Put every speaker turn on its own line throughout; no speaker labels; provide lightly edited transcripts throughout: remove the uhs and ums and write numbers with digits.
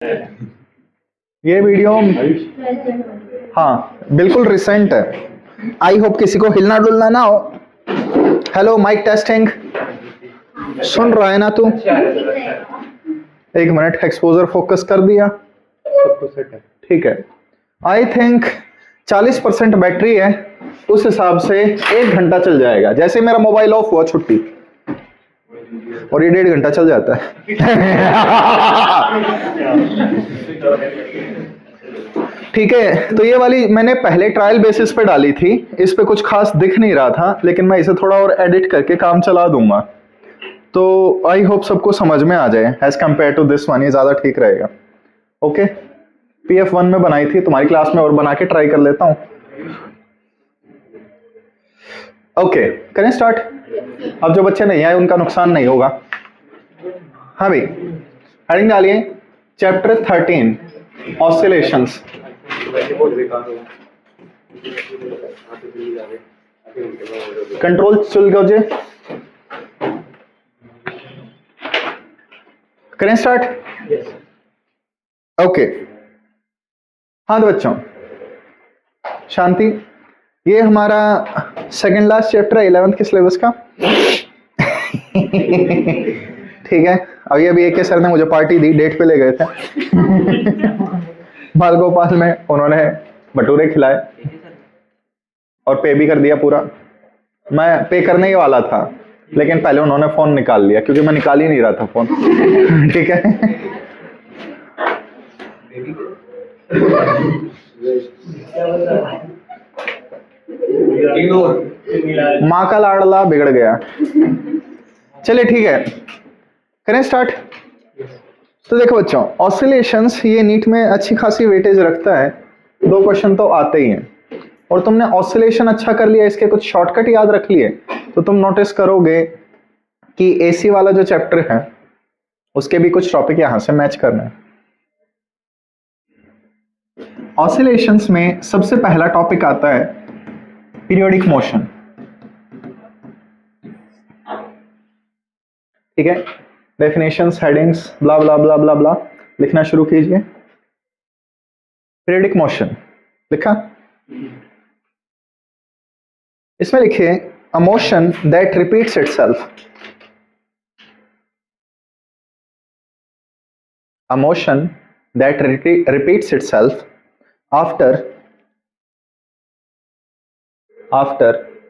ये वीडियो हाँ बिल्कुल रिसेंट है। आई होप किसी को हिलना डुलना ना हो। हेलो माइक टेस्टिंग, सुन रहा है ना तू? एक मिनट, एक्सपोजर फोकस कर दिया, ठीक है। आई थिंक 40% बैटरी है, उस हिसाब से 1 घंटा चल जाएगा। जैसे मेरा मोबाइल ऑफ हुआ छुट्टी, और ये 1.5 घंटा चल जाता है। ठीक है, तो ये वाली मैंने पहले ट्रायल बेसिस पे डाली थी, इस पे कुछ खास दिख नहीं रहा था, लेकिन मैं इसे थोड़ा और एडिट करके काम चला दूंगा। तो आई होप सबको समझ में आ जाए। As compare to this one ये ज्यादा ठीक रहेगा। ओके, PF1 में बनाई थी, तुम्हारी क्लास में और बना के ट्राई कर लेता हूं। ओके, करें स्टार्ट। अब जो बच्चे नहीं आए उनका नुकसान नहीं होगा। हाँ भाई, हेडिंग डालिए चैप्टर 13 ऑसिलेशंस। कंट्रोल चुल गए जे, करें स्टार्ट। ओके हाँ तो बच्चों शांति, ये हमारा सेकंड लास्ट चैप्टर है 11th के सिलेबस का। ठीक है, अभी एक के सर ने मुझे पार्टी दी, डेट पे ले गए थे। बाल गोपाल में उन्होंने भटूरे खिलाए और पे भी कर दिया पूरा। मैं पे करने ही वाला था, लेकिन पहले उन्होंने फोन निकाल लिया, क्योंकि मैं निकाल ही नहीं रहा था फोन। ठीक है, माँ का लाडला बिगड़ गया। चलिए ठीक है, करें स्टार्ट। तो देखो बच्चों, ऑसिलेशंस ये नीट में अच्छी खासी वेटेज रखता है, 2 क्वेश्चन तो आते ही हैं। और तुमने ऑसिलेशन अच्छा कर लिया, इसके कुछ शॉर्टकट याद रख लिए, तो तुम नोटिस करोगे कि AC वाला जो चैप्टर है उसके भी कुछ टॉपिक यहां से मैच करना है। ऑसिलेशंस में सबसे पहला टॉपिक आता है पीरियोडिक मोशन। ठीक है, डेफिनेशंस, हेडिंग्स, ब्ला ब्ला ब्ला ब्ला ब्ला लिखना शुरू कीजिए। पीरियोडिक मोशन लिखा, इसमें लिखिए a motion that repeats itself. A motion that repeats itself after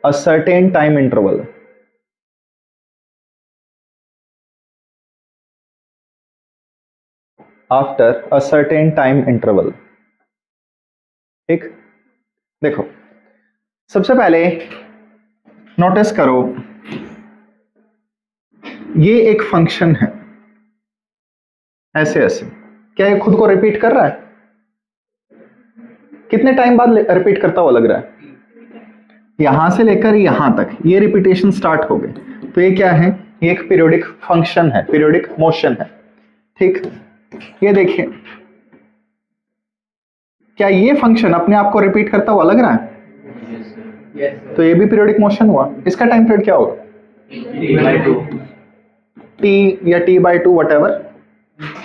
a certain time interval. After a certain time interval. ठीक, देखो सबसे पहले नोटिस करो, ये एक फंक्शन है ऐसे ऐसे। क्या ये खुद को रिपीट कर रहा है? कितने टाइम बाद रिपीट करता हुआ लग रहा है? यहां से लेकर यहां तक ये रिपीटेशन स्टार्ट हो गए, तो ये क्या है? ये एक पीरियोडिक फंक्शन है, पीरियोडिक मोशन है। ठीक, ये देखिए, क्या ये फंक्शन अपने आप को रिपीट करता हुआ लग रहा है? तो ये भी पीरियोडिक मोशन हुआ। इसका टाइम पीरियड क्या होगा? T या T/2 व्हाटएवर।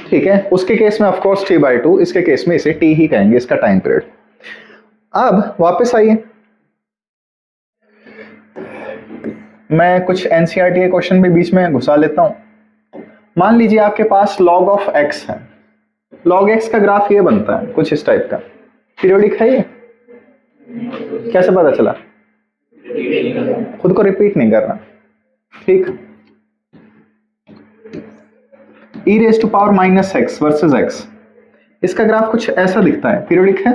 ठीक है, उसके केस में ऑफ कोर्स T/2, इसके केस में इसे T ही कहेंगे, इसका टाइम पीरियड। अब वापस आइए, मैं कुछ NCERT के क्वेश्चन भी बीच में घुसा लेता हूं। मान लीजिए आपके पास log of x है, log x का ग्राफ ये बनता है कुछ इस टाइप का। पीरियोडिक है ये? कैसे पता चला? खुद को रिपीट नहीं कर रहा। ठीक, e⁻⁻x वर्सेस x, इसका ग्राफ कुछ ऐसा दिखता है, पीरियोडिक है?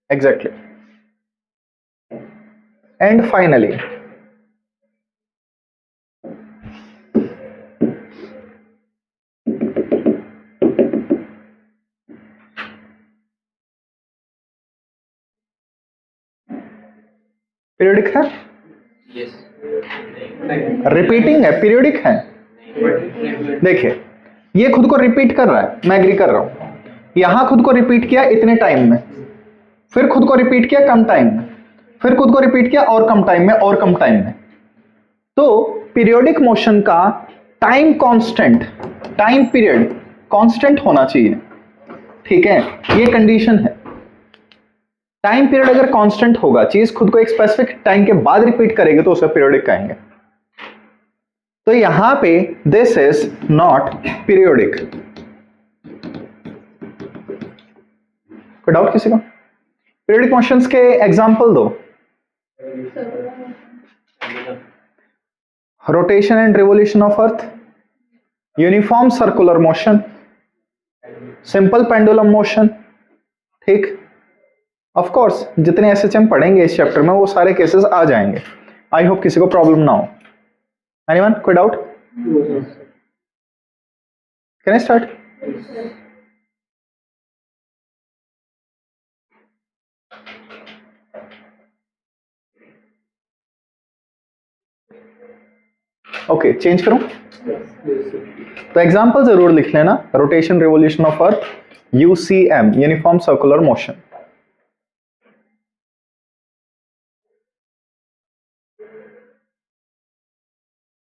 एग्जैक्टली। एंड फाइनली पीरियोडिक है? रिपीटिंग है, पीरियोडिक है। देखिए, ये खुद को रिपीट कर रहा है, मैं एग्री कर रहा हूं। यहां खुद को रिपीट किया इतने टाइम में, फिर खुद को रिपीट किया कम टाइम में, फिर खुद को रिपीट किया और कम टाइम में और कम टाइम में। तो पीरियोडिक मोशन का time constant time period constant होना चाहिए, ठीक है, ये कंडीशन है। टाइम पीरियड अगर कांस्टेंट होगा, चीज खुद को एक स्पेसिफिक टाइम के बाद रिपीट करेगी तो उसे पीरियोडिक कहेंगे। तो यहां पे दिस इज नॉट पीरियोडिक। कोई डाउट किसी को? पीरियोडिक मोशंस के एग्जांपल दो। Rotation and revolution of earth, uniform circular motion, simple pendulum motion, ठीक। ऑफ कोर्स जितने एसएचएम पढ़ेंगे इस चैप्टर में वो सारे केसेस आ जाएंगे। आई होप किसी को प्रॉब्लम ना हो। एनीवन, कोई doubt? Can I start? Okay, change करूं? तो एग्जांपल जरूर लिख लेना। Rotation revolution of earth, UCM, uniform circular motion.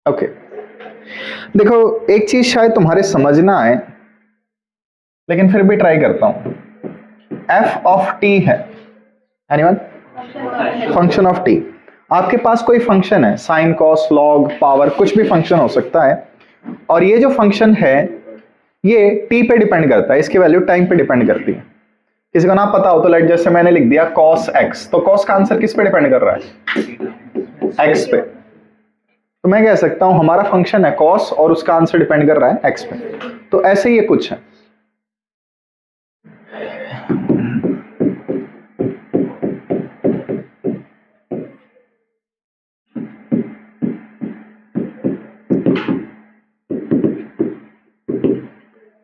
Okay, देखो एक चीज शायद तुम्हारे समझ ना आए, लेकिन फिर भी ट्राई करता हूं। एफ ऑफ टी है, एनीवन? Function of T. आपके पास कोई फंक्शन है, साइन, कॉस, लॉग, पावर, कुछ भी फंक्शन हो सकता है, और ये जो फंक्शन है ये टी पे डिपेंड करता है, इसकी वैल्यू टाइम पे डिपेंड करती है। किसी को ना पता हो तो लेट जैसे मैंने लिख दिया कॉस एक्स, तो कॉस का आंसर किस पे डिपेंड कर रहा है? एक्स पे। तो मैं कह सकता हूं हमारा फंक्शन है कॉस और उसका आंसर डिपेंड कर रहा है एक्स पे। तो ऐसे ही ये कुछ है।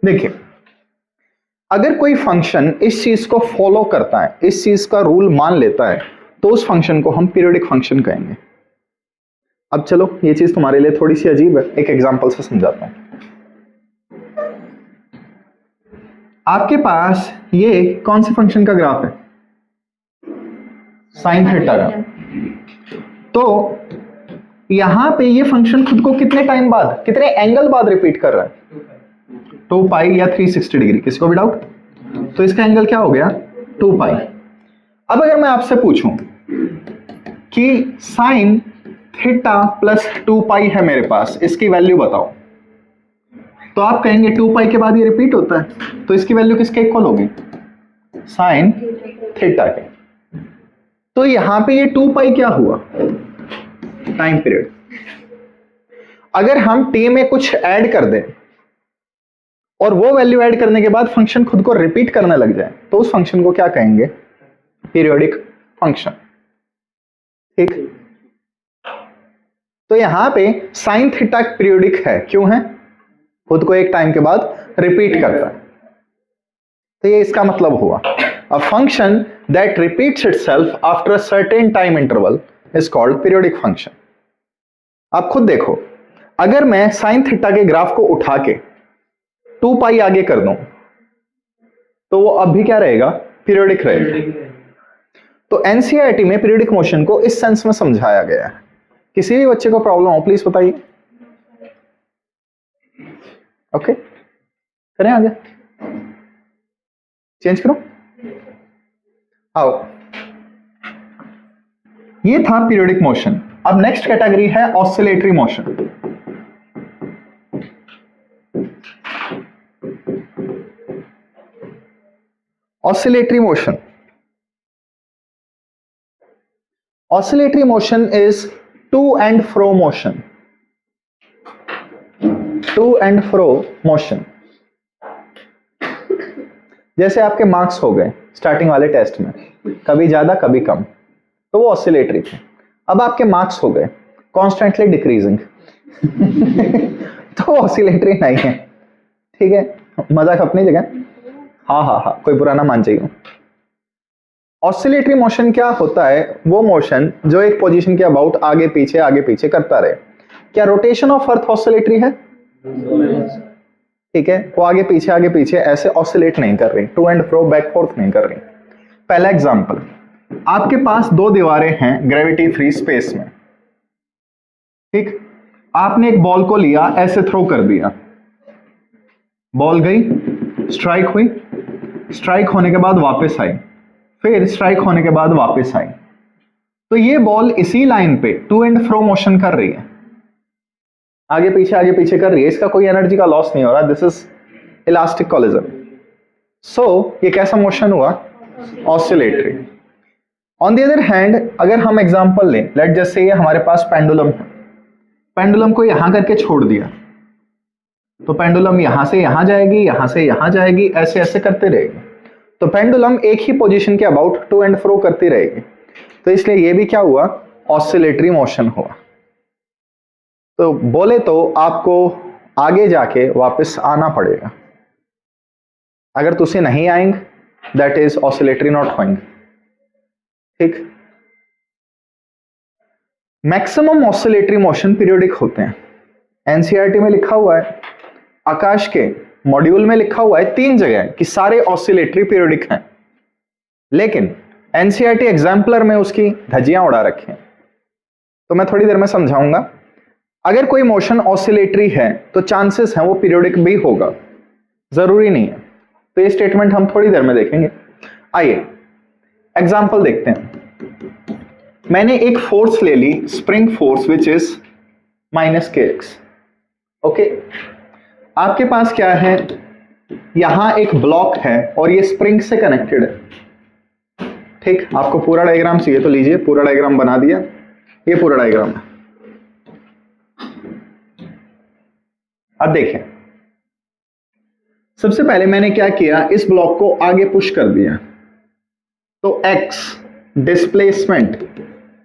देखिए, अगर कोई फंक्शन इस चीज को फॉलो करता है, इस चीज का रूल मान लेता है, तो उस फंक्शन को हम पीरियोडिक फंक्शन कहेंगे। अब चलो ये चीज तुम्हारे लिए थोड़ी सी अजीब है, एक एग्जांपल से समझाता हूं। आपके पास ये कौन से फंक्शन का ग्राफ है? साइन थीटा का। तो यहां पे ये फंक्शन खुद को कितने टाइम बाद, कितने एंगल बाद रिपीट कर रहा है? 2 पाई या 360 डिग्री, किसको भी डाउट? तो इसका एंगल क्या हो गया? 2 पाई। अब अगर मैं आपसे पूछूं कि साइन थीटा प्लस 2 पाई है मेरे पास, इसकी वैल्यू बताओ, तो आप कहेंगे 2 पाई के बाद ये रिपीट होता है, तो इसकी वैल्यू किसके इक्वल होगी? साइन थीटा के। तो यहां पे ये 2 पाई क्या हुआ? Time period. अगर हम टी में कुछ ऐड कर दें और वो वैल्यू ऐड करने के बाद फंक्शन खुद को रिपीट करने लग जाए, तो उस फंक्शन को क्या कहेंगे? पीरियोडिक फंक्शन, ठीक। तो यहां पे साइन थीटा पीरियोडिक है, क्यों है? खुद को एक टाइम के बाद रिपीट करता है। तो ये इसका मतलब हुआ, a function that repeats itself after a certain time interval is called periodic function. आप खुद देखो, अगर मैं साइन थीटा के ग्राफ को उठा के 2 पाई आगे कर दूं, तो वो अब भी क्या रहेगा? पीरियोडिक रहेगा। तो एनसीईआरटी में पीरियोडिक मोशन को इस सेंस में समझाया गया है। किसी भी बच्चे को प्रॉब्लम हो प्लीज बताइए। ओके, करें आगे? चेंज करो? आओ, ये था पीरियोडिक मोशन। अब नेक्स्ट कैटेगरी है oscillatory motion. Oscillatory motion. Oscillatory motion is to and fro motion. To and fro motion. जैसे आपके मार्क्स हो गए स्टार्टिंग वाले टेस्ट में, कभी ज्यादा कभी कम, तो वो ऑसिलेटरी थे। अब आपके मार्क्स हो गए कॉन्स्टेंटली डिक्रीजिंग तो ऑसिलेटरी नहीं है, ठीक है। मजाक अपनी जगह, हाँ हाँ हाँ, कोई बुरा ना मान चाहिए। ऑसिलेटरी मोशन क्या होता है? वो मोशन जो एक पोजीशन के अबाउट आगे पीछे करता रहे। क्या रोटेशन ऑफ अर्थ ऑसिलेटरी है? ठीक है, वो आगे पीछे ऐसे ऑसिलेट नहीं कर रही, to and fro back forth नहीं कर रही। पहला एग्जांपल, आपके पास दो दीवारें हैं ग्रेविटी फ्री स्पेस में, ठीक। आपने एक बॉल को लिया, ऐसे थ्रो कर दिया, बॉल गई, स्ट्राइक हुई, स्ट्राइक होने के बाद वापस आई, फिर स्ट्राइक होने के बाद वापस आई। तो ये बॉल इसी लाइन पे टू एंड फ्रो मोशन कर रही है, आगे पीछे कर रही है, इसका कोई एनर्जी का लॉस नहीं हो रहा। This is elastic collision. So ये कैसा मोशन हुआ? Oscillatory. On the other hand अगर हम एग्जांपल लें, लेट जस्ट से हमारे पास पेंडुलम है, पेंडुलम को यहां करके छोड़ दिया, तो पेंडुलम यहां से यहां जाएगी, यहां से यहां जाएगी, ऐसे ऐसे करते रहेगी। तो पेंडुलम एक ही पोजीशन के अबाउट टू एंड फ्रो करती रहेगी। तो इसलिए ये भी क्या हुआ? ऑसिलेटरी मोशन हुआ। तो बोले तो आपको आगे जाके वापस आना पड़ेगा। अगर तुसी नहीं आएंगे, that is oscillatory not hoeing. ठीक। मैक्सिमम ऑसिलेटरी मोशन पीरियोडिक होते हैं। एनसीईआरटी में लिखा हुआ है, आकाश के मॉड्यूल में लिखा हुआ है 3 जगह कि सारे ऑसिलेटरी पीरियोडिक हैं, लेकिन एनसीईआरटी एग्जाम्पलर में उसकी धज्जियां उड़ा रखी हैं। तो मैं थोड़ी देर में समझाऊंगा। अगर कोई मोशन ऑसिलेटरी है तो चांसेस हैं वो पीरियोडिक भी होगा, जरूरी नहीं है। तो ये स्टेटमेंट हम थोड़ी देर में देखेंगे। आइए एग्जाम्पल देखते हैं। मैंने एक फोर्स ले ली, spring force which is -kx। Okay, आपके पास क्या है? यहां एक ब्लॉक है और ये स्प्रिंग से कनेक्टेड है। ठीक, आपको पूरा डायग्राम चाहिए तो लीजिए, पूरा डायग्राम बना दिया। ये पूरा डायग्राम है। अब देखें, सबसे पहले मैंने क्या किया, इस ब्लॉक को आगे पुश कर दिया। तो x डिस्प्लेसमेंट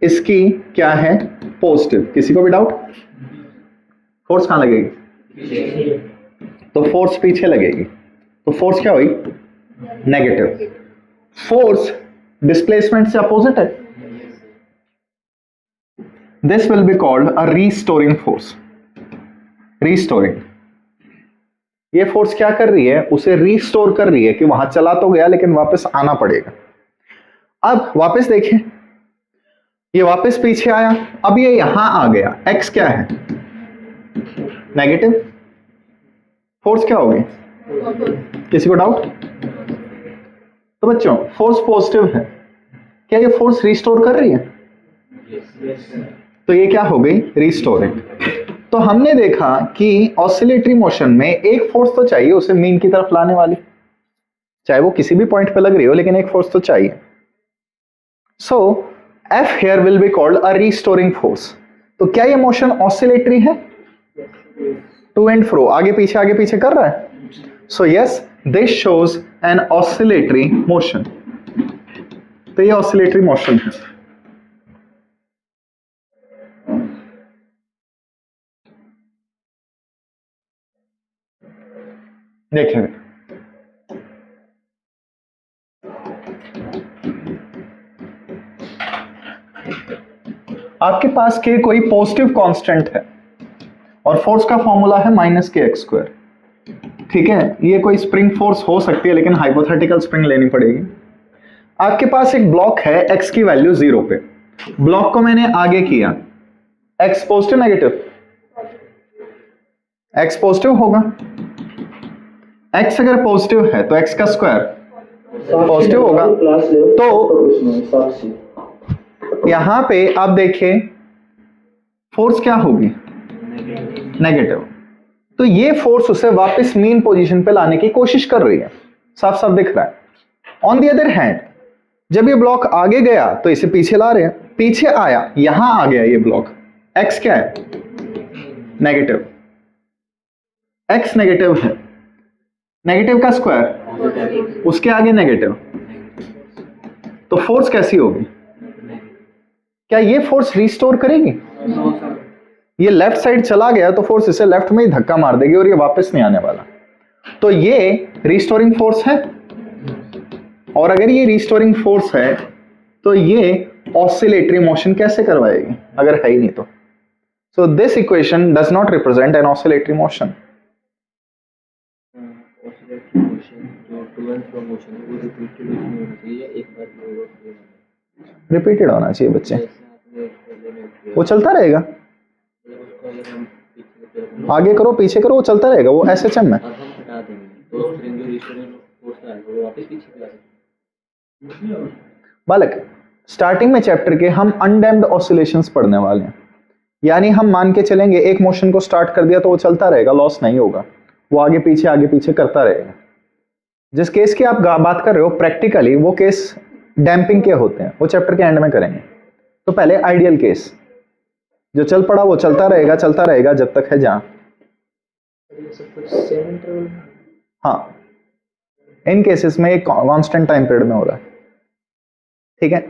इसकी क्या है? पॉजिटिव। किसी को भी डाउट? फोर्स कहां लगेगी? तो फोर्स पीछे लगेगी, तो फोर्स क्या हुई? नेगेटिव। फोर्स डिस्प्लेसमेंट से अपोजिट है। This will be called a restoring force. Restoring, ये फोर्स क्या कर रही है? उसे रीस्टोर कर रही है कि वहां चला तो गया लेकिन वापस आना पड़ेगा। अब वापस देखें, ये वापस पीछे आया, अब ये यहां आ गया। x क्या है? नेगेटिव। फोर्स क्या होगी? किसी को डाउट? तो बच्चों फोर्स पॉजिटिव है, क्या ये फोर्स रीस्टोर कर रही है? तो ये क्या हो गई? रीस्टोरिंग। तो हमने देखा कि ऑसिलेटरी मोशन में एक फोर्स तो चाहिए उसे मीन की तरफ लाने वाली, चाहे वो किसी भी पॉइंट पे लग रही हो, लेकिन एक फोर्स तो चाहिए। सो F here will be called a restoring force। तो क्या ये मोशन ऑसिलेटरी है? टू एंड फ्रो, आगे पीछे कर रहा है। So yes, this shows N oscillatory motion. तो ये ऑसिलेटरी मोशन है। देखेंगे, आपके पास के कोई पॉजिटिव कांस्टेंट है और फोर्स का फॉर्मूला है -kx²। ठीक है, ये कोई स्प्रिंग फोर्स हो सकती है लेकिन हाइपोथेटिकल स्प्रिंग लेनी पड़ेगी। आपके पास एक ब्लॉक है, x की वैल्यू 0 पे। ब्लॉक को मैंने आगे किया, x positive negative? x positive होगा। x अगर पॉजिटिव है तो x का स्क्वायर पॉजिटिव होगा। तो यहां पे आप देखें फोर्स क्या होगी? नेगेटिव। तो ये फोर्स उसे वापस मीन पोजीशन पे लाने की कोशिश कर रही है, साफ साफ दिख रहा है। ऑन द अदर हैंड जब ये ब्लॉक आगे गया तो इसे पीछे ला रहे हैं, पीछे आया, यहां आ गया ये ब्लॉक। x क्या है? नेगेटिव। x नेगेटिव है, नेगेटिव का स्क्वायर उसके आगे नेगेटिव, तो फोर्स कैसी होगी? क्या ये फोर्स रिस्टोर करेगी? ये लेफ्ट साइड चला गया तो फोर्स इसे लेफ्ट में ही धक्का मार देगी और ये वापस नहीं आने वाला। तो ये रिस्टोरिंग फोर्स है, और अगर ये रिस्टोरिंग फोर्स है तो ये ऑसिलेटरी मोशन कैसे करवाएगी अगर है ही नहीं तो? So this equation does not represent N oscillatory motion. Repeated होना चाहिए बच्चे, वो चलता रहेगा। आगे करो पीछे करो, वो चलता रहेगा, वो SHM है। बालक, स्टार्टिंग में चैप्टर के हम अनडैम्प्ड ऑसिलेशंस पढ़ने वाले हैं। यानी हम मान के चलेंगे एक मोशन को स्टार्ट कर दिया तो वो चलता रहेगा, लॉस नहीं होगा, वो आगे पीछे करता रहेगा। जिस केस की आप बात कर रहे हो प्रैक्टिकली वो केस डैम्पिंग के होते हैं, वो चैप्टर के एंड में करेंगे। तो पहले आइडियल केस जो चल पड़ा वो चलता रहेगा जब तक है जहां। हाँ, इन केसेस में एक कांस्टेंट टाइम पीरियड में हो रहा है। ठीक है,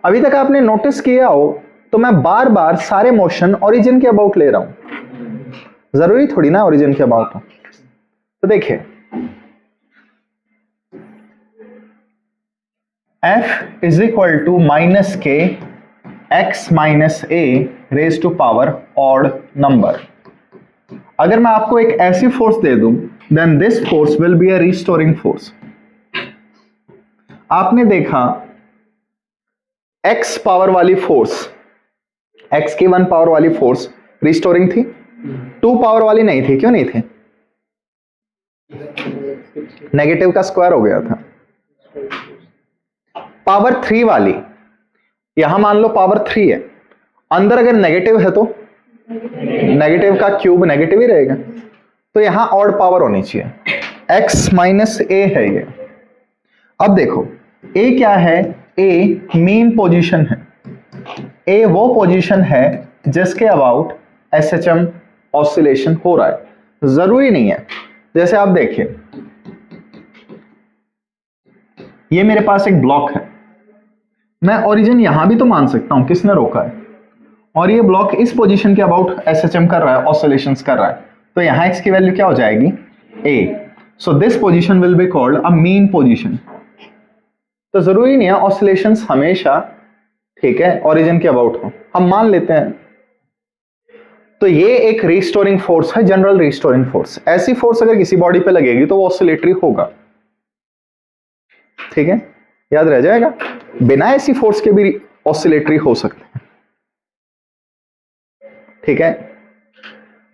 अभी तक आपने नोटिस किया हो तो मैं बार बार सारे मोशन ओरिजिन के अबाउट ले रहा हूं, जरूरी थोड़ी ना ओरिजिन के अबाउट हो। तो देखिए F is equal to minus k x minus a raise to power odd number. अगर मैं आपको एक ऐसी फोर्स दे दूं then this force will be a restoring force. आपने देखा x पावर वाली फोर्स, x की 1 पावर वाली फोर्स रिस्टोरिंग थी, 2 पावर वाली नहीं थी। क्यों नहीं थी? नेगेटिव का स्क्वायर हो गया था। पावर 3 वाली, यहां मान लो पावर 3 है, अंदर अगर नेगेटिव है तो नेगेटिव का क्यूब नेगेटिव ही रहेगा, तो यहां ऑड पावर होनी चाहिए। x माइनस ए है ये। अब देखो a क्या है? a मीन पोजीशन है, a वो पोजीशन है जिसके अबाउट SHM ऑसिलेशन हो रहा है। जरूरी नहीं है, जैसे आप देखिए ये मेरे पास एक ब्लॉक है, मैं ओरिजिन यहां भी तो मान सकता हूं, किसने रोका है? और ये ब्लॉक इस पोजीशन के अबाउट SHM कर रहा है, ऑसिलेशंस कर रहा है, तो यहां x की वैल्यू क्या हो जाएगी? a। So this position will be called a mean position. तो जरूरी नहीं है ऑसिलेशंस हमेशा, ठीक है, ओरिजिन के अबाउट हो, हम मान लेते हैं। तो ये एक रिस्टोरिंग फोर्स है, जनरल रिस्टोरिंग फोर्स। ऐसी फोर्स अगर किसी बॉडी पे लगेगी तो वो ऑसिलेटरी होगा। ठीक है, याद रह जाएगा। बिना ऐसी फोर्स के भी ऑसिलेटरी हो सकते हैं। ठीक है,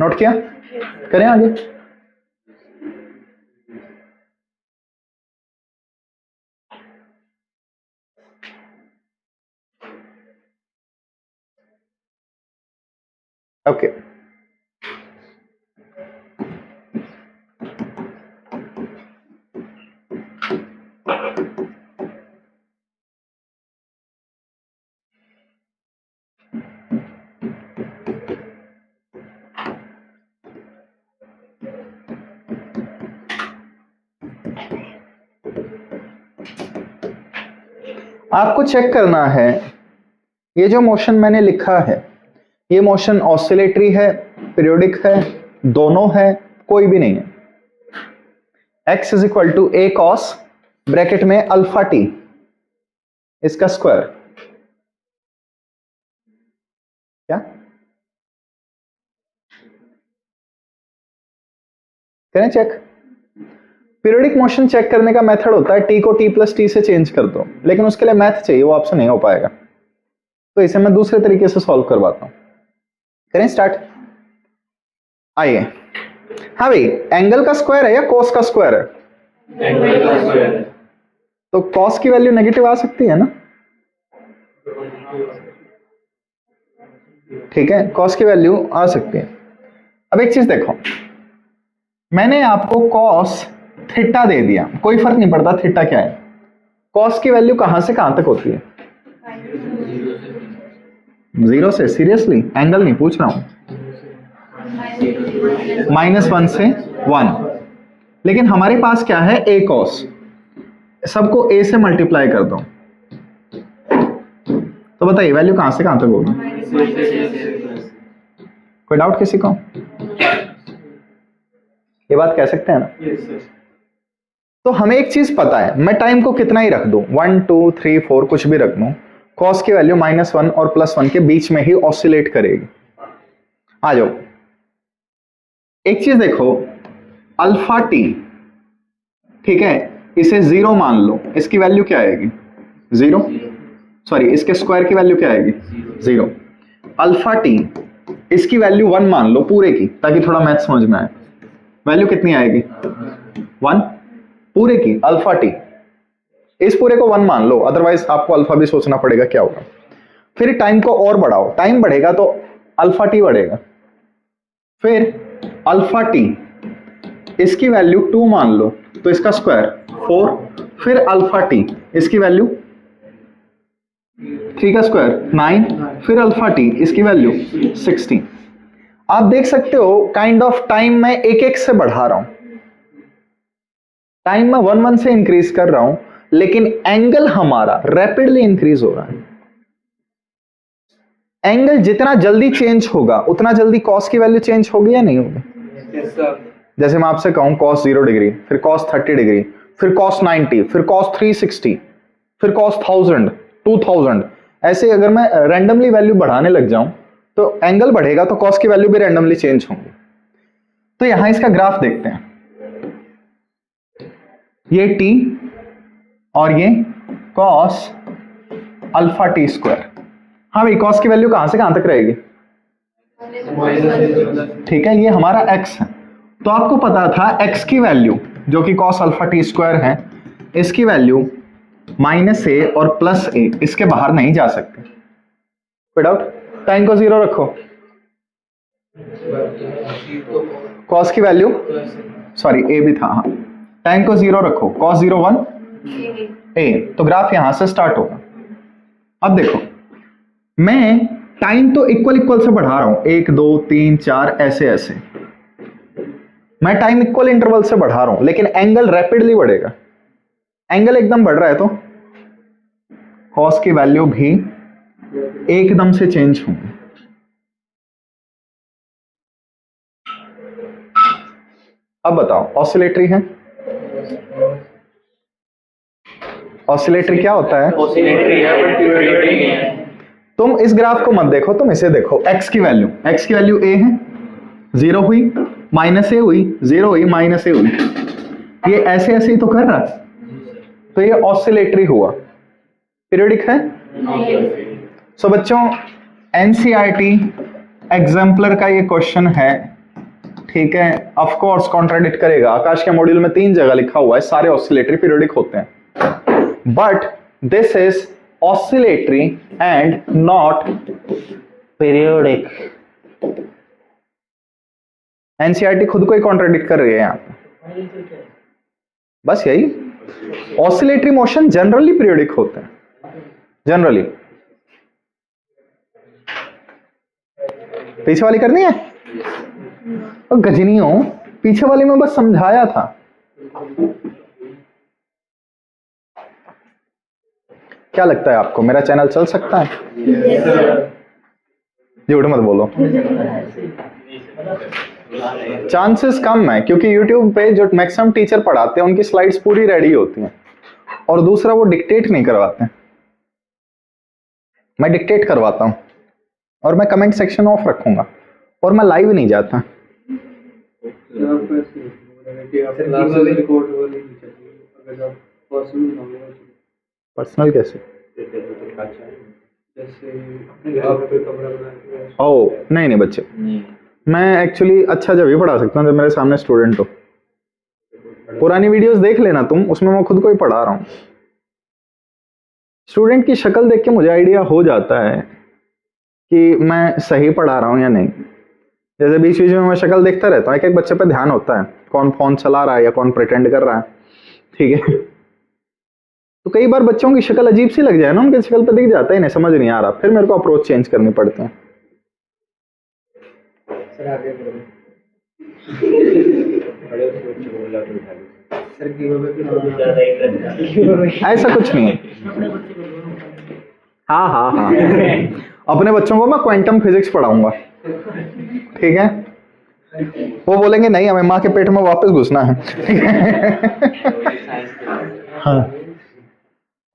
नोट किया? करें आगे। ओके, आपको चेक करना है ये जो मोशन मैंने लिखा है, ये मोशन ऑसिलेटरी है, पीरियोडिक है, दोनों है, कोई भी नहीं है। x is equal to a cos bracket में अल्फा टी इसका स्क्वायर। क्या करें चेक? पीरियोडिक मोशन चेक करने का मेथड होता है t को t प्लस टी से चेंज कर दो, लेकिन उसके लिए मैथ चाहिए, वो आपसे नहीं हो पाएगा, तो इसे मैं दूसरे तरीके से सॉल्व करवाता हूं। करें स्टार्ट? आइए। हाँ भाई, एंगल का स्क्वायर है या कॉस का स्क्वायर है?
एंगल का स्क्वायर है।
तो कॉस की वैल्यू नेगेटिव आ सकती है ना? ठीक है, कॉस की वैल्यू आ सकती है। अब एक चीज देखो, मैंने आपको कॉस थीटा दे दिया, कोई फर्क नहीं पड़ता थीटा क्या है। कॉस की वैल्यू कहां से कहां तक होती है? 0 से। सीरियसली एंगल नहीं पूछ रहा हूं, -1 से 1। लेकिन हमारे पास क्या है? a cos, सबको a से मल्टीप्लाई कर दो, तो बताइए वैल्यू कहां से कहां तक होगी? कोई डाउट किसी को? ये बात कह सकते हैं ना? तो हमें एक चीज पता है, मैं टाइम को कितना ही रख दूं, 1 2 3 4 कुछ भी रख दूं, कॉस की वैल्यू -1 और +1 के बीच में ही ऑसिलेट करेगी। आ जाओ, एक चीज देखो, अल्फा टी, ठीक है, इसे 0 मान लो, इसकी वैल्यू क्या आएगी? 0। सॉरी, इसके स्क्वायर की वैल्यू क्या आएगी? 0। अल्फा टी, इसकी वैल्यू 1 मान लो पूरे की, ताकि थोड़ा मैथ समझ में आए। वैल्यू कितनी आएगी 1 पूरे की अल्फा टी। इस पूरे को 1 मान लो, अदरवाइज आपको अल्फा भी सोचना पड़ेगा क्या होगा। फिर टाइम को और बढ़ाओ, टाइम बढ़ेगा तो अल्फा टी बढ़ेगा, फिर अल्फा टी इसकी वैल्यू 2 मान लो तो इसका स्क्वायर 4, फिर अल्फा टी इसकी वैल्यू 3 का स्क्वायर 9, फिर अल्फा टी इसकी वैल्यू 16। आप देख सकते हो काइंड ऑफ टाइम में एक एक से बढ़ा रहा हूं, टाइम में 1 1 से इंक्रीज कर रहा हूं, लेकिन एंगल हमारा रैपिडली इंक्रीज हो रहा है। एंगल जितना जल्दी चेंज होगा उतना जल्दी कॉस की वैल्यू चेंज होगी या नहीं होगी? जैसे मैं आपसे कहूं cos 0 डिग्री, फिर cos 30 डिग्री, फिर cos 90, फिर cos 360, फिर cos 1000, 2000, ऐसे अगर मैं रैंडमली वैल्यू बढ़ाने लग जाऊं तो एंगल बढ़ेगा तो cos की वैल्यू भी रैंडमली चेंज होंगी। तो यहां इसका ग्राफ देखते हैं, ये t और ये cos अल्फा टी स्क्वायर। हाँ भाई, cos की वैल्यू कहां से कहां तक रहेगी? ठीक है, ये हमारा x है, तो आपको पता था x की वैल्यू जो कि cos अल्फा टी स्क्वायर है, इसकी वैल्यू -a और +a, इसके बाहर नहीं जा सकते। कोई डाउट? टाइम को 0 रखो, cos की वैल्यू सॉरी a भी था, हाँ, टाइम को 0 रखो, cos 0 1 a, तो ग्राफ यहां से स्टार्ट होगा। अब देखो, मैं टाइम तो इक्वल से बढ़ा रहा हूं, 1 2 3 4 ऐसे ऐसे, मैं टाइम इक्वल इंटरवल से बढ़ा रहा हूं, लेकिन एंगल रैपिडली बढ़ेगा। एंगल एकदम बढ़ रहा है तो cos की वैल्यू भी एकदम से चेंज होंगी। अब बताओ, ऑसिलेटरी है? ऑसिलेटरी क्या होता है?
ऑसिलेटरी है बट पीरियोडिक नहीं है।
तुम इस ग्राफ को मत देखो, तुम इसे देखो, x की वैल्यू a है, 0 हुई -a हुई, 0 हुई -a हुई, ये ऐसे ऐसे ही तो कर रहा है, तो ये ऑसिलेटरी हुआ। पीरियोडिक है? सो बच्चों, एनसीईआरटी एग्जाम्पलर का ये क्वेश्चन है, ठीक है, ऑफ कोर्स कॉन्ट्राडिक्ट करेगा। आकाश के मॉड्यूल में 3 जगह लिखा हुआ है सारे ऑसिलेटरी पीरियोडिक होते हैं, but this is oscillatory and not periodic. NCERT खुद को ही कॉन्ट्राडिक्ट कर रही है यहां पे, बस यही। ऑसिलेटरी मोशन जनरली पीरियोडिक होते हैं, जनरली। पीछे वाली करनी है? और गजनी हो, पीछे वाली में बस समझाया था। क्या लगता है आपको, मेरा चैनल चल सकता है? झूठ मत बोलो, चांसेस कम है, क्योंकि YouTube पे जो मैक्सिमम टीचर पढ़ाते हैं उनकी स्लाइड्स पूरी रेडी होती हैं, और दूसरा वो डिक्टेट नहीं करवाते। मैं डिक्टेट करवाता हूं, और मैं कमेंट सेक्शन ऑफ रखूंगा, और मैं लाइव नहीं जाता। पर्सनल कैसे? ओ नहीं बच्चे, मैं एक्चुअली अच्छा जब भी पढ़ा सकता हूँ जब मेरे सामने स्टूडेंट हो। पुरानी वीडियोस देख लेना तुम, उसमें मैं खुद को ही पढ़ा रहा हूँ। स्टूडेंट की शक्ल देख के मुझे आइडिया हो जाता है कि मैं सही पढ़ा रहा हूँ या नहीं। जैसे बीच बीच में मैं शक्ल देखता रहता हूँ, एक एक बच्चे पे ध्यान होता है, कौन फोन चला रहा है या कौन प्रिटेंड कर रहा है, ठीक है। तो कई बार बच्चों की शक्ल अजीब सी लग जाए ना, उनकी शक्ल पे दिख जाता है, इन्हें समझ नहीं आ रहा, फिर मेरे को अप्रोच चेंज करनी पड़ती है। ऐसा कुछ नहीं है। हाँ अपने बच्चों को मैं क्वांटम फिजिक्स पढ़ाऊंगा, ठीक है। वो बोलेंगे नहीं, हमें माँ के पेट में वापस घुसना है, ठीक है। हाँ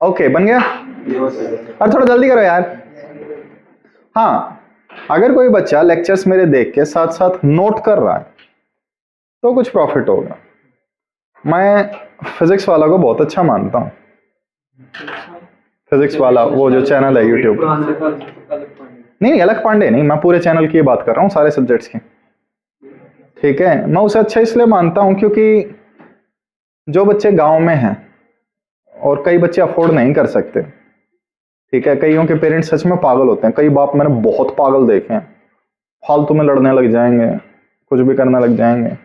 ओके, बन गया। और थोड़ा जल्दी करो यार। हाँ, अगर कोई बच्चा लेक्चर्स मेरे देख के साथ साथ नोट कर रहा है तो कुछ प्रॉफिट होगा। मैं फिजिक्स वाला को बहुत अच्छा मानता हूँ। फिजिक्स वाला वो जो चैनल है यूट्यूब, नहीं अलग पांडे नहीं, मैं पूरे चैनल की बात कर रहा हूँ, सारे सब्जेक्ट्स की, ठीक है, मैं उसे अच्छा इसलिए मानता हूं क्योंकि जो बच्चे गांव में हैं और कई बच्चे अफोर्ड नहीं कर सकते, ठीक है, कईयों के पेरेंट्स सच में पागल होते हैं, कई बाप मैंने बहुत पागल देखे हैं, फालतू में लड़ने लग जाएंगे, कुछ भी करने लग जाएंगे,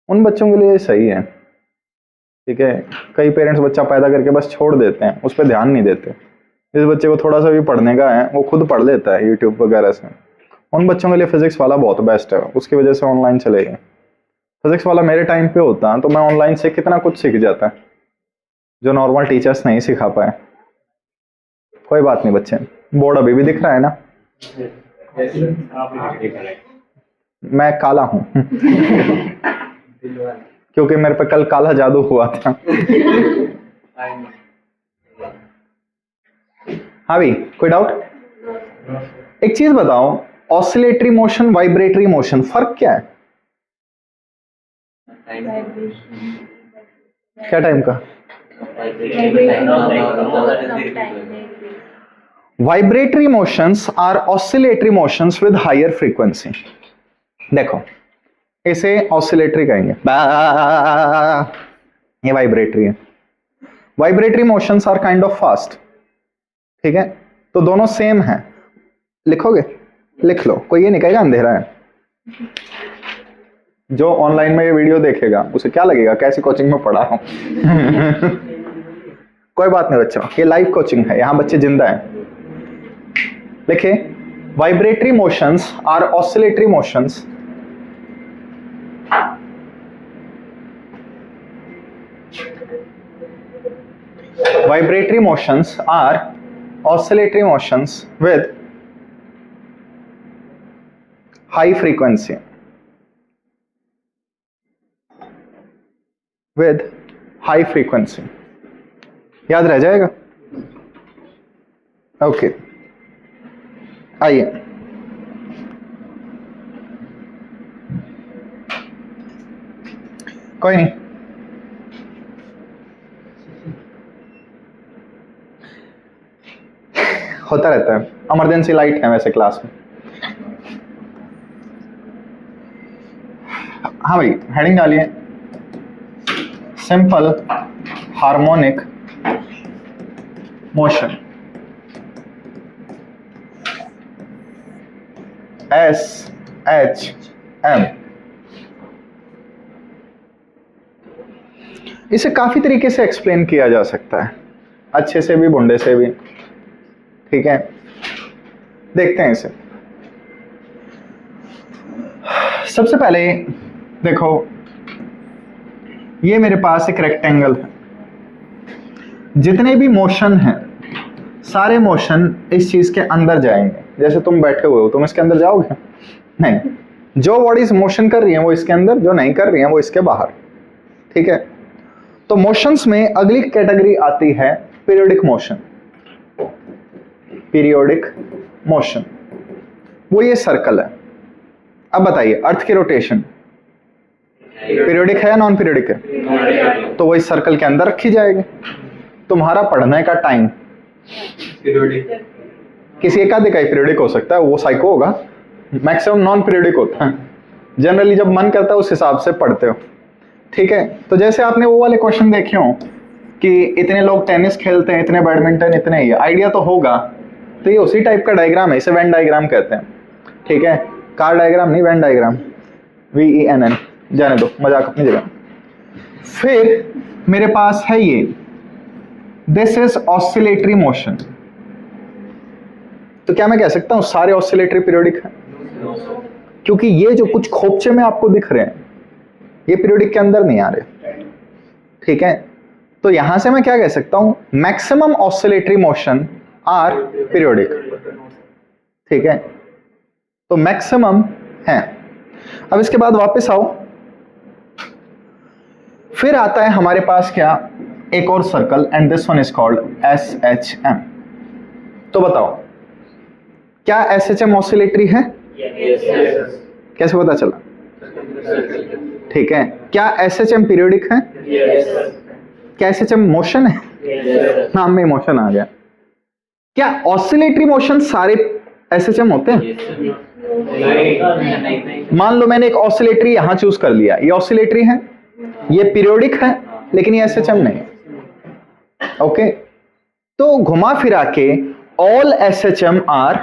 उन बच्चों के लिए सही है। ठीक है, कई पेरेंट्स बच्चा पैदा करके बस छोड़ देते हैं, उस पर ध्यान नहीं देते। जिस बच्चे को थोड़ा सा भी पढ़ने का है वो खुद पढ़ लेता है यूट्यूब वगैरह से, उन बच्चों के लिए फिजिक्स वाला बहुत बेस्ट है, उसकी वजह से ऑनलाइन चलेगा। फिजिक्स वाला मेरे टाइम पे होता तो मैं ऑनलाइन से कितना कुछ सीख जाता जो नॉर्मल टीचर्स नहीं सिखा पाए। कोई बात नहीं बच्चे, बोर्ड अभी भी दिख रहा है ना, मैं काला हूं क्योंकि मेरे पे कल काला जादू हुआ था। हाँ भाई, कोई डाउट? एक चीज बताओ, ऑसिलेटरी मोशन, वाइब्रेटरी मोशन, फर्क क्या है? क्या टाइम का? Vibratory motions are oscillatory motions with higher frequency. देखो, इसे ऑसिलेटरी कहेंगे, ये वाइब्रेटरी है। Vibratory motions are kind of fast. ठीक है, तो दोनों सेम है। लिखोगे? लिख लो, कोई ये नहीं कहेगा अंधेरा है। जो ऑनलाइन में ये वीडियो देखेगा उसे क्या लगेगा कैसी कोचिंग में पढ़ा हूं। कोई बात नहीं बच्चों, ये लाइव कोचिंग है, यहां बच्चे जिंदा हैं। लिखे, vibratory motions are oscillatory motions vibratory motions are oscillatory motions with high frequency, with high frequency। याद रह जाएगा? ओके, आइए कोई नहीं, होता रहता है, इमरजेंसी लाइट है वैसे क्लास में। हाँ भाई, हेडिंग डालिए, सिंपल हार्मोनिक मोशन, SHM। इसे काफी तरीके से एक्सप्लेन किया जा सकता है, अच्छे से भी बुंडे से भी। ठीक है, देखते हैं इसे। सबसे पहले देखो, ये मेरे पास एक रेक्टेंगल है, जितने भी मोशन हैं सारे मोशन इस चीज के अंदर जाएंगे। जैसे तुम बैठे हुए हो, तुम इसके अंदर जाओगे? नहीं, जो बॉडीज मोशन कर रही हैं वो इसके अंदर, जो नहीं कर रही हैं वो इसके बाहर। ठीक है, तो मोशंस में अगली कैटेगरी आती है पीरियोडिक मोशन। पीरियोडिक मोशन, वो ये सर्कल है। अब बताइए, अर्थ की रोटेशन पीरियोडिक है या नॉन पीरियोडिक है? तो वो इस सर्कल के अंदर रखी जाएगी। तुम्हारा पढ़ने का टाइम किसी एक आधे का ही पीरियोडिक हो सकता है, वो साइको होगा, मैक्सिमम नॉन पीरियोडिक होता है। जनरली जब मन करता है उस हिसाब से पढ़ते हो। ठीक है, तो जैसे आपने वो वाले क्वेश्चन देखे हो कि इतने लोग टेनिस खेलते हैं, इतने बैडमिंटन, इतने ही, आइडिया तो होगा। तो ये उसी टाइप का डायग्राम है, इसे वेन डायग्राम कहते हैं। ठीक है, कार डायग्राम नहीं, वेन डायग्राम, VENN, जाने दो, मजाक अपनी जगह। फिर मेरे पास है ये, दिस इज ऑसिलेटरी मोशन। तो क्या मैं कह सकता हूं सारे ऑसिलेटरी पीरियोडिक है? क्योंकि ये जो कुछ खोपचे में आपको दिख रहे हैं ये पीरियोडिक के अंदर नहीं आ रहे। ठीक है, तो यहां से मैं क्या कह सकता हूं, maximum oscillatory motion are periodic. ठीक है, तो मैक्सिमम है। अब इसके बाद वापस आओ, फिर आता है हमारे पास क्या, एक और circle, and this one is called SHM। तो बताओ, क्या SHM ऑसिलेटरी है? कैसे पता चला? ठीक है, क्या SHM पीरियोडिक है? क्या SHM मोशन है? नाम में मोशन आ गया। क्या ऑसिलेटरी मोशन सारे SHM होते हैं? मान लो मैंने एक ऑसिलेटरी यहां चूज कर लिया, ये ऑसिलेटरी है, ये पीरियोडिक है, लेकिन ये एसएचएम नहीं। ओके, तो घुमा फिरा के ऑल एसएचएम आर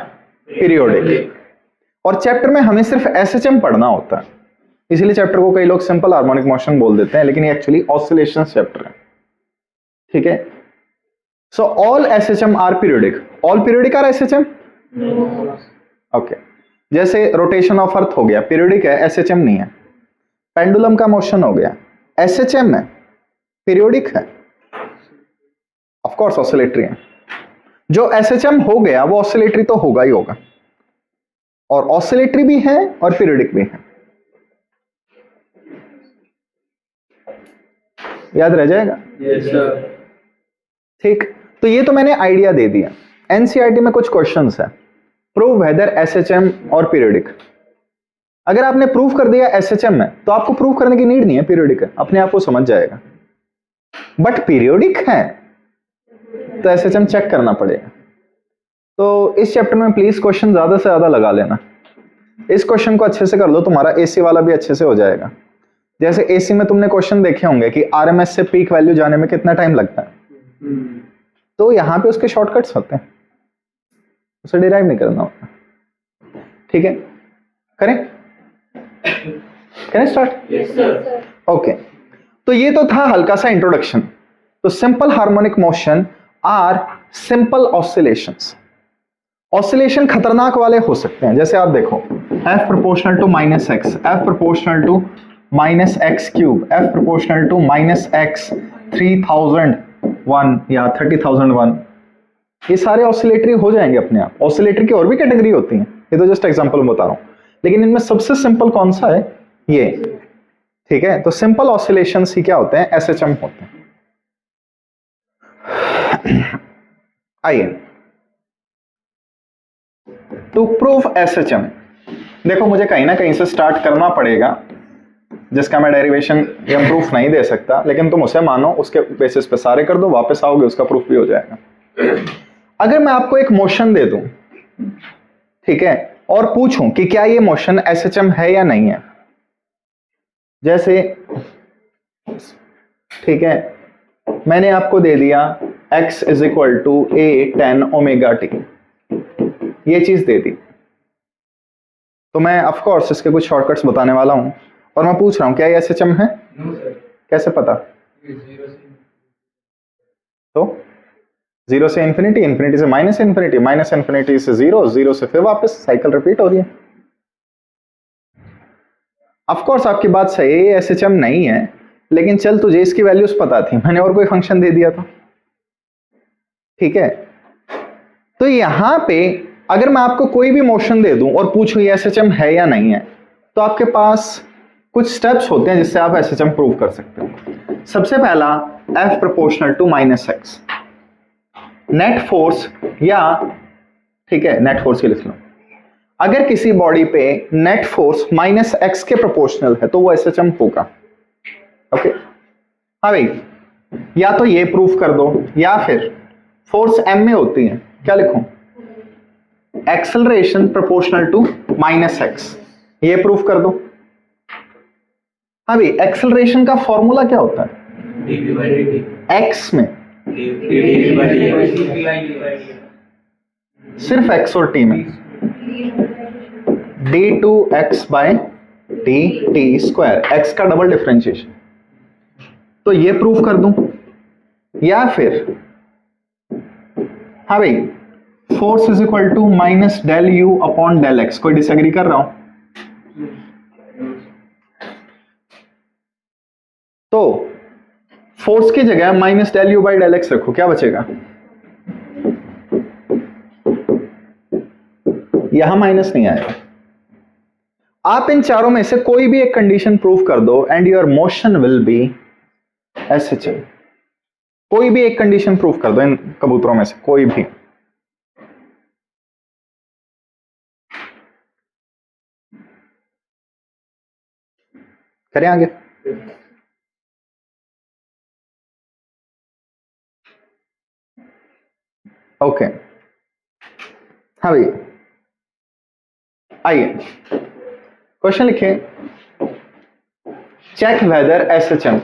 पीरियोडिक। और चैप्टर में हमें सिर्फ एसएचएम पढ़ना होता है, इसलिए चैप्टर को कई लोग सिंपल हार्मोनिक मोशन बोल देते हैं, लेकिन ये एक्चुअली ऑसिलेशन चैप्टर है। ठीक है, so all SHM are periodic, all periodic are SHM. Okay, जैसे रोटेशन ऑफ अर्थ हो गया, पीरियोडिक है, एसएचएम नहीं है। पेंडुलम का मोशन हो गया, एसएचएम है, पीरियोडिक है, ऑफ कोर्स ऑसिलेटरी है। जो एसएचएम हो गया वो ऑसिलेटरी तो होगा ही होगा, और ऑसिलेटरी भी है और पीरियोडिक भी है। याद रह जाएगा?
Yes, sir.
ठीक, तो ये तो मैंने आइडिया दे दिया। एनसीईआरटी में कुछ क्वेश्चंस है, प्रूव वेदर एसएचएम और पीरियोडिक। अगर आपने प्रूव कर दिया एसएचएम में, तो आपको प्रूव करने की नीड नहीं है, पीरियोडिक है, अपने आप को समझ जाएगा। बट पीरियोडिक है तो एसएचएम चेक करना पड़ेगा। तो इस चैप्टर में प्लीज क्वेश्चन ज्यादा से ज्यादा लगा लेना। इस क्वेश्चन को अच्छे से कर लो, तुम्हारा एसी वाला भी अच्छे से हो जाएगा। जैसे एसी में तुमने क्वेश्चन देखे होंगे कि आरएमएस से पीक वैल्यू जाने में कितना टाइम लगता है, तो यहां पे उसके शॉर्टकट्स होते हैं, उसे डिराइव नहीं करना होता। ठीक है, करें स्टार्ट?
Yes, sir.
ओके, तो ये तो था हल्का सा इंट्रोडक्शन। तो simple harmonic motion are simple oscillations. Oscillation खतरनाक वाले हो सकते हैं, जैसे आप देखो F proportional to minus X, F proportional to minus X cube, F proportional to minus X 3001 या 30,001, ये सारे ऑसिलेटरी हो जाएंगे अपने आप। ऑसिलेटरी की और भी कैटेगरी होती हैं, ये तो जस्ट एग्जांपल बता रहा हूं, लेकिन इनमें सबसे सिंपल कौन सा है? ये। ठीक है, तो सिंपल ऑसिलेशंस ही क्या होते हैं? एसएचएम होते हैं। आइए, टू प्रूव एसएचएम, देखो मुझे कहीं ना कहीं से स्टार्ट करना पड़ेगा, जिसका मैं डेरिवेशन या प्रूफ नहीं दे सकता, लेकिन तुम उसे मानो, उसके बेसिस पे सारे कर दो, वापस आओगे उसका प्रूफ भी हो जाएगा। अगर मैं आपको एक मोशन दे दूं, ठीक है, और पूछूं कि क्या ये मोशन एसएचएम है या नहीं है, जैसे ठीक है, मैंने आपको दे दिया x is equal to a tan omega T, ये चीज दे दी, तो मैं ऑफ कोर्स इसके कुछ शॉर्टकट्स बताने वाला हूं, और मैं पूछ रहा हूं क्या ये एसएचएम है?
No, sir.
कैसे पता? तो 0 से इंफिनिटी, इंफिनिटी से माइनस इंफिनिटी, माइनस इंफिनिटी से 0, 0 से फिर वापस, साइकिल रिपीट हो रही है। ऑफ कोर्स आपकी बात सही है, ये एसएचएम नहीं है, लेकिन चल तुझे इसकी वैल्यूज पता थी, मैंने और कोई फंक्शन दे दिया था। ठीक है, तो यहां पे अगर मैं आपको कोई भी मोशन दे दूं और पूछूं ये एसएचएम है या नहीं है, तो आपके पास कुछ स्टेप्स होते हैं जिससे आप एसएचएम प्रूव कर सकते हो। सबसे पहला, F proportional to minus X, net force, या ठीक है नेट फोर्स ही लिख लो, अगर किसी बॉडी पे नेट फोर्स माइनस एक्स के प्रोपोर्शनल है तो वो एसएचएम होगा। ओके, हाँ भाई, या तो ये प्रूफ कर दो, या फिर फोर्स एम में होती है, क्या लिखूं? Acceleration proportional to minus X, ये प्रूफ कर दो। हाँ भाई, एक्सेलरेशन का फॉर्मूला क्या होता है? एक्स में, सिर्फ एक्स और टी में, d2x by dt square, X का डबल डिफरेंशिएशन, तो ये प्रूफ कर दूं, या फिर हाँ भाई, force is equal to minus del U upon del X, कोई डिसएग्री कर रहा हूं? तो फोर्स की जगह minus del U by del X रखो, क्या बचेगा? यहां माइनस नहीं आएगा। आप इन चारों में से कोई भी एक कंडीशन प्रूव कर दो and your motion will be SHM. कोई भी एक कंडीशन प्रूव कर दो इन कबूतरों में से कोई भी। करें आगे? ओके, हाँ भाई, आइए क्वेश्चन लिखिए, check whether SHM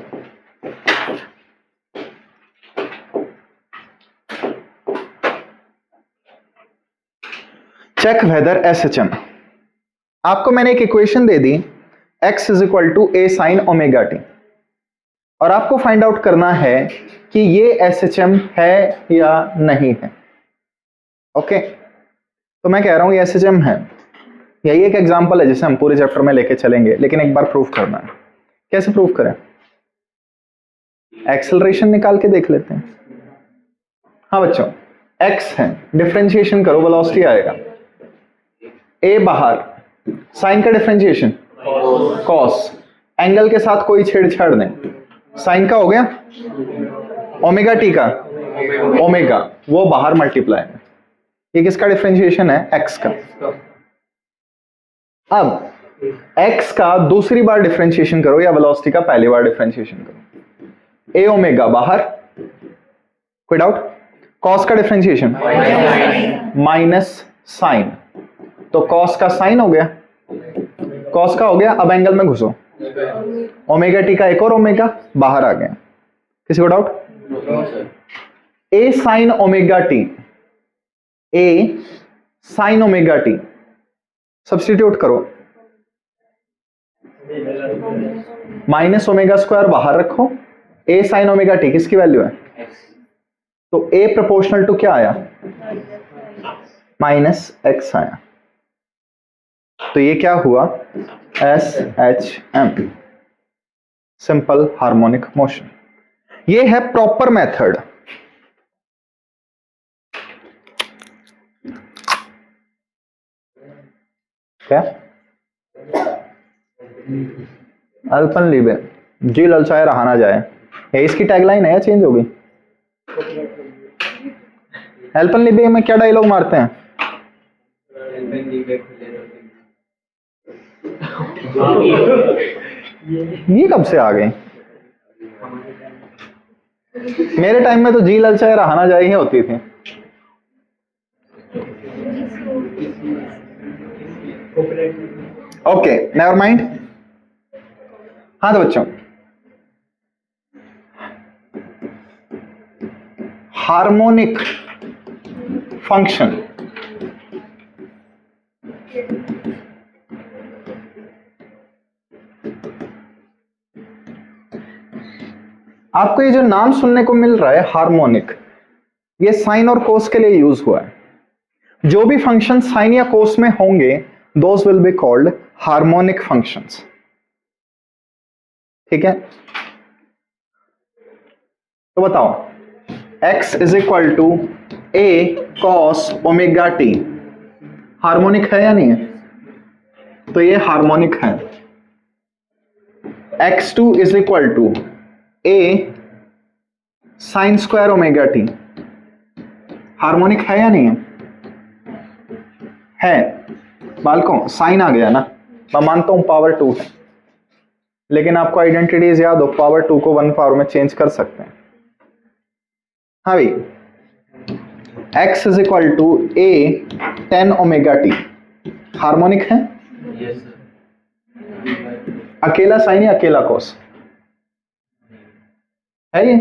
check whether SHM. आपको मैंने एक इक्वेशन दे दी x is equal to A sine omega T, और आपको फाइंड आउट करना है कि ये एसएचएम है या नहीं है। ओके, तो मैं कह रहा हूं ये एसएचएम है। यही एक एग्जांपल है जिसे हम पूरे चैप्टर में लेके चलेंगे, लेकिन एक बार प्रूफ करना है। कैसे प्रूफ करें? एक्सेलरेशन निकाल के देख लेते हैं। हाँ बच्चों, x है, डिफरेंशिएशन करो, वेलोसिटी आएगा। a बाहर, साइन का डिफरेंशिएशन कॉस, एंगल के साथ कोई छेड़छाड़ नहीं, साइन का हो गया, ओमेगा टी का ओमेगा, वो बाहर मल्टीप्लाई है। ये किसका डिफरेंशिएशन है? x का। अब x का दूसरी बार डिफरेंशिएशन करो या वेलोसिटी का पहली बार डिफरेंशिएशन करो। a ओमेगा बाहर, कोई डाउट? कॉस का डिफरेंशिएशन माइनस साइन, तो कॉस का साइन हो गया, कॉस का हो गया। अब एंगल में घुसो, ओमेगा टी का एक और ओमेगा बाहर आ गया। किसी को डाउट? ए साइन ओमेगा टी, ए साइन ओमेगा टी, सब्स्टिट्यूट करो, माइनस ओमेगा स्क्वायर बाहर रखो, ए साइन ओमेगा टी किसकी वैल्यू है? तो ए प्रोपोर्शनल टू क्या आया? माइनस एक्स आया। तो ये क्या हुआ? S H M, simple harmonic motion. ये है प्रॉपर मेथड। क्या? अल्पन लीबे, जी ललचाए रहा ना जाए, ये इसकी टैगलाइन है या चेंज होगी? अल्पन लीबे में क्या डायलॉग मारते हैं? ये कब से आ गए? मेरे टाइम में तो जी ललचाए रहा ना जाए ही होती थी। Okay, never mind. हाँ तो बच्चों, हार्मोनिक फंक्शन आपको ये जो नाम सुनने को मिल रहा है हार्मोनिक, ये साइन और कोस के लिए यूज हुआ है। जो भी फंक्शन साइन या कोस में होंगे those will be called harmonic functions. ठीक है, तो बताओ, x is equal to A cos omega T harmonic है या नहीं है? तो ये हार्मोनिक है। x2 is equal to A sine square omega T harmonic है या नहीं है? है। बालकों, साइन आ गया ना, मैं मानता हूं पावर 2 है, लेकिन आपको आइडेंटिटीज याद हो, पावर 2 को 1 पावर में चेंज कर सकते हैं। हाँ भाई, x is equal to A 10 omega T harmonic है?
Yes, sir.
अकेला साइन या अकेला कोस है ये?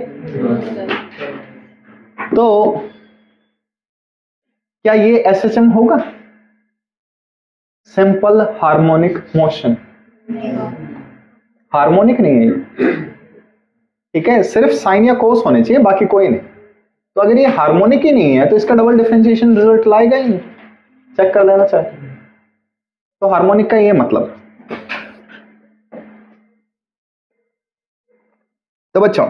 तो क्या ये एसएचएम होगा? Simple harmonic motion. हार्मोनिक नहीं है ये। ठीक है, सिर्फ साइन या कोस होने चाहिए, बाकी कोई नहीं। तो अगर ये हार्मोनिक ही नहीं है तो इसका डबल डिफरेंशिएशन रिजल्ट लाएगा ही नहीं, चेक कर लेना चाहिए। तो हार्मोनिक का ये मतलब। तो बच्चों,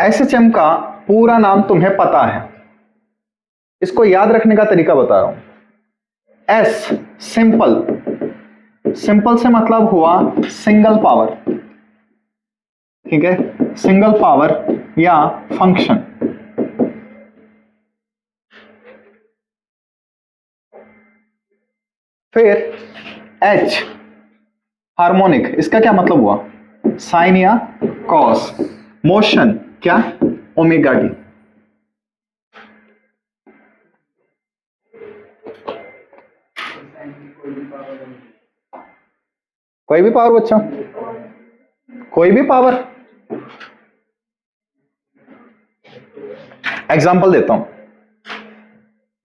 एसएचएम का पूरा नाम तुम्हें पता है, इसको याद रखने का तरीका बता रहा हूं। एस सिंपल, सिंपल से मतलब हुआ सिंगल पावर। ठीक है, सिंगल पावर या फंक्शन। फिर एच हार्मोनिक, इसका क्या मतलब हुआ? साइन या कॉस। मोशन क्या? Omega T. कोई भी पावर बच्चों, कोई भी पावर। एग्जाम्पल देता हूं,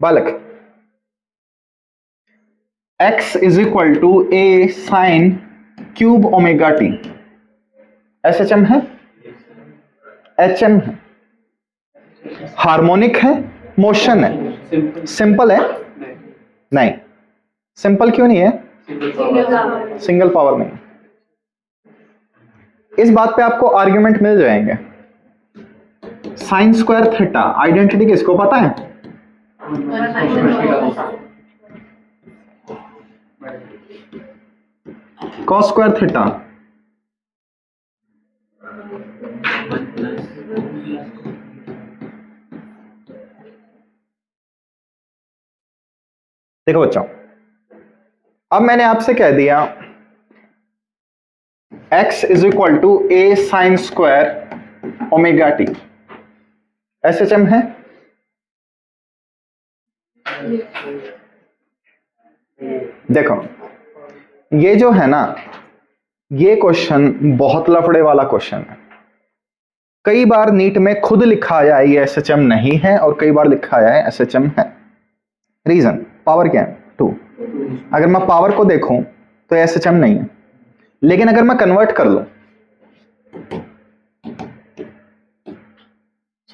बालक x is equal to A sine cube omega T, S H M है, एच एम है, हार्मोनिक है, मोशन है, सिंपल है, नहीं सिंपल क्यों नहीं है, सिंगल पावर नहीं। इस बात पे आपको आर्ग्यूमेंट मिल जाएंगे। साइन स्क्वायर थीटा आइडेंटिटी किसको पता है, कॉस स्क्वायर थीटा देखो बच्चों, अब मैंने आपसे कह दिया x is equal to A sine square omega T, S H M है, देखो ये जो है ना, ये क्वेश्चन बहुत लफड़े वाला क्वेश्चन है। कई बार नीट में खुद लिखा आया है ये एस एच एम नहीं है, और कई बार लिखा आया है एस एच एम है। रीजन, पावर क्या है, 2। अगर मैं पावर को देखूं तो एस एच एम नहीं है, लेकिन अगर मैं कन्वर्ट कर लूं,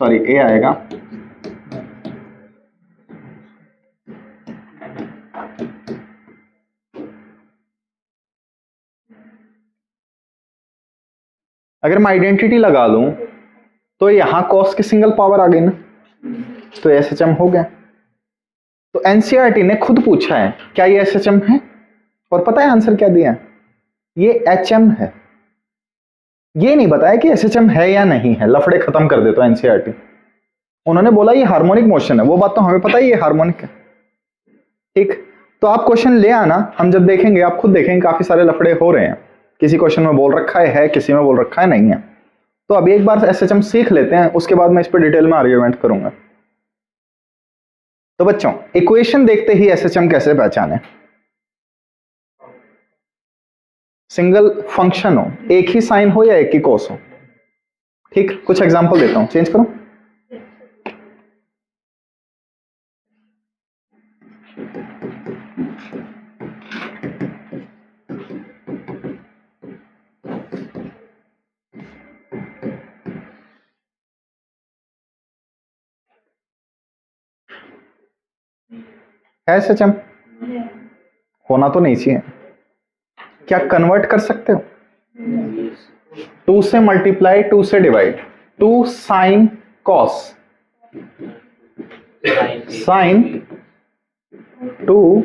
सॉरी ए आएगा, अगर मैं आइडेंटिटी लगा लूं तो यहां कॉस की सिंगल पावर आ गई ना, तो एस एच एम हो गया। तो एनसीईआरटी ने खुद पूछा है क्या ये एस एच एम है, और पता है आंसर क्या दिया, ये एच एम है। ये नहीं बताया कि एस एच एम है या नहीं है, लफड़े खत्म कर दे तो एनसीईआरटी। उन्होंने बोला ये हार्मोनिक मोशन है, वो बात तो हमें पता ही है हार्मोनिक है, ठीक। तो आप क्वेश्चन ले आना, हम जब देखेंगे आप खुद देखेंगे काफी सारे लफड़े हो रहे हैं, किसी क्वेश्चन में बोल रखा है, किसी में बोल रखा है नहीं है। तो अभी एक बार एसएचएम सीख लेते हैं, उसके बाद मैं इस पर डिटेल में आर्ग्यूमेंट करूंगा। तो बच्चों इक्वेशन देखते ही एसएचएम कैसे पहचाने, सिंगल फंक्शन हो, एक ही साइन हो या एक ही कोस हो, ठीक। कुछ एग्जांपल देता हूं, चेंज करूं, है एसएचएम, होना तो नहीं चाहिए, क्या कन्वर्ट कर सकते हो, 2 से मल्टीप्लाई, 2 से divide, 2 sine cos, sine 2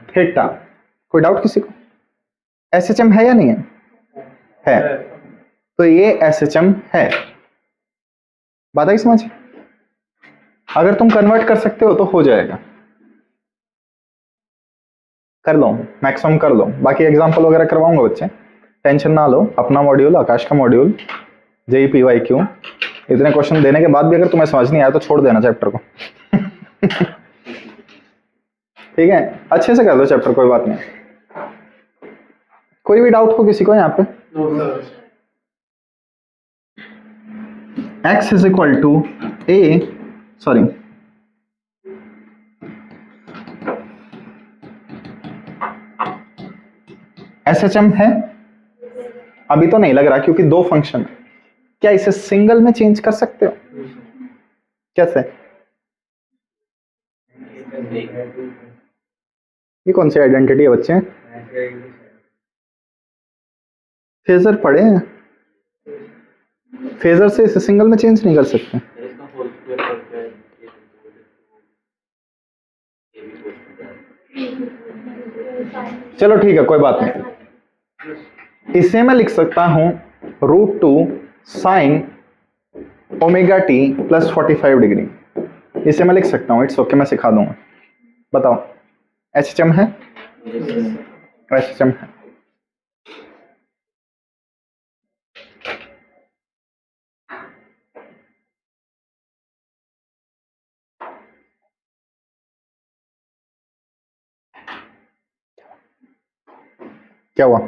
theta. कोई डाउट किसी को, एसएचएम है या नहीं है, है। तो ये एसएचएम है, बात आई समझ। अगर तुम कन्वर्ट कर सकते हो तो हो जाएगा, कर लो, मैक्सिमम कर लो, बाकी एग्जांपल वगैरह करवाऊंगा बच्चे, टेंशन ना लो। अपना मॉड्यूल, आकाश का मॉड्यूल, जेई पीवाई क्यू, इतने क्वेश्चन देने के बाद भी अगर तुम्हें समझ नहीं आया तो छोड़ देना चैप्टर को। ठीक है, अच्छे से कर दो चैप्टर, कोई बात नहीं। कोई भी डाउट हो किसी को यहाँ पे, x is equal to A, sorry SHM है, अभी तो नहीं लग रहा क्योंकि दो फंक्शन है। क्या इसे सिंगल में चेंज कर सकते हो, कैसे, ये कौन सी आइडेंटिटी है बच्चे, फेजर पढ़े हैं, फेजर से इसे सिंगल में चेंज नहीं कर सकते। चलो ठीक है, कोई बात नहीं, इसे मैं लिख सकता हूं √2 sign omega T plus 45 degree, इसे मैं लिख सकता हूं, इट्स ओके, मैं सिखा दूंगा। बताओ एचएचएम है, एचएचएम है। क्या हुआ?